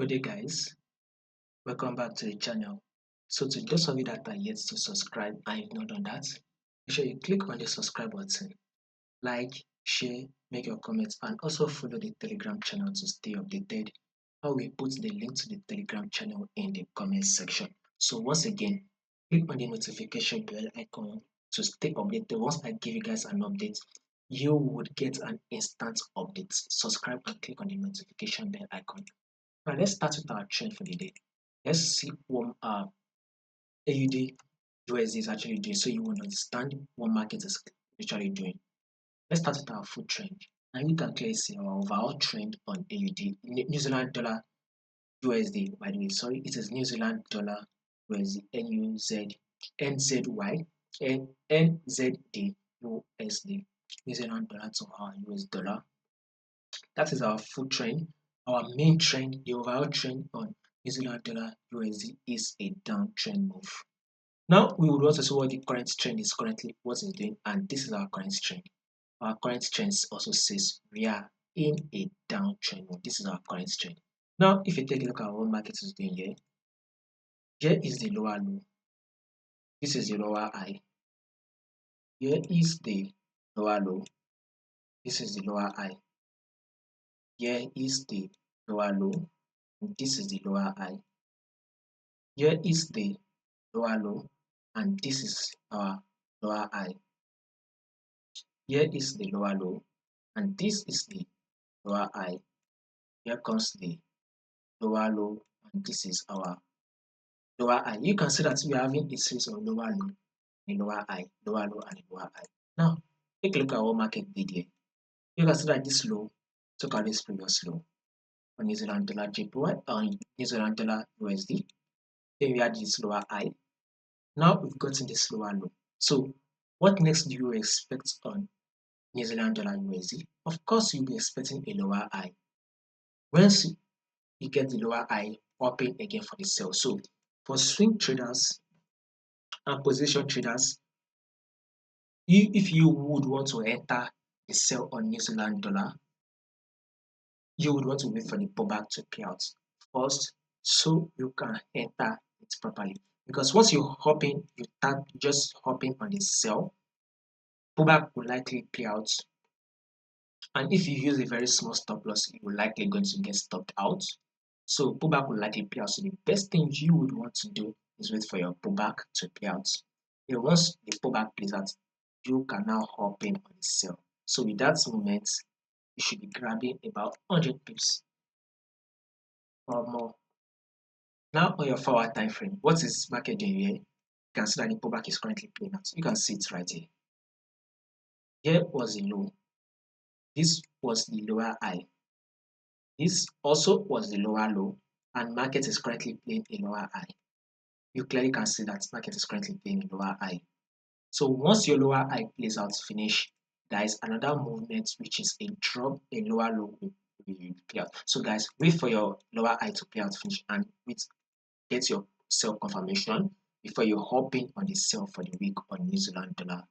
Good day guys, welcome back to the channel. So to those of you that are yet to subscribe and you've not done that, make sure you click on the subscribe button, like, share, make your comments and also follow the Telegram channel to stay updated. I will put the link to the Telegram channel in the comment section. So once again, click on the notification bell icon to stay updated. Once I give you guys an update, you would get an instant update. Subscribe and click on the notification bell icon. Now let's start with our trend for the day. Let's see what AUD USD is actually doing so you will understand what market is actually doing. Let's start with our full trend. And you can clearly see our overall trend on AUD, New Zealand dollar USD. By the way, sorry, it is New Zealand dollar USD, NZY, NZD USD, New Zealand dollar to our US dollar. That is our full trend. Our main trend, the overall trend on New Zealand dollar USD is a downtrend move. Now we would want to see what the current trend is currently, what it's doing, and this is our current trend. Our current trend also says we are in a downtrend move. This is our current trend. Now, if you take a look at what market is doing here, here is the lower low. This is the lower high. Here is the lower low. This is the lower high. Here is the lower low. And this is the lower high. Here is the lower low, and this is our lower high. Here is the lower low, and this is the lower high. Here comes the lower low, and this is our lower high. You can see that we are having a series of lower low, a lower high, lower low, and a lower high. Now, take a look at what market did here. You can see that this low took out this previous low on New Zealand dollar JPY, on New Zealand dollar USD. Then we had this lower high. Now we've gotten this lower low. So what next do you expect on New Zealand dollar USD? Of course, you'll be expecting a lower high. Once you get the lower high, open again for the sell. So for swing traders and position traders, if you would want to enter the sell on New Zealand dollar, you would want to wait for the pullback to play out first so you can enter it properly. Because once you hop in, you start just hopping on the sell, pullback will likely play out. And if you use a very small stop loss, you're likely going to get stopped out. So pullback will likely play out. So the best thing you would want to do is wait for your pullback to play out. And once the pullback plays out, you can now hop in on the sell. So with that moment, you should be grabbing about 100 pips or more. Now on your forward time frame, what is market doing here? You can see that the pullback is currently playing out. You can see it right here. Here was the low. This was the lower high. This also was the lower low, and market is currently playing a lower high. You clearly can see that market is currently playing a lower high. So once your lower high plays out finish, there is another movement which is a drop, a lower low will play out. So guys, wait for your lower high to play out finish and get your sell confirmation before you hop in on the sell for the week on New Zealand dollar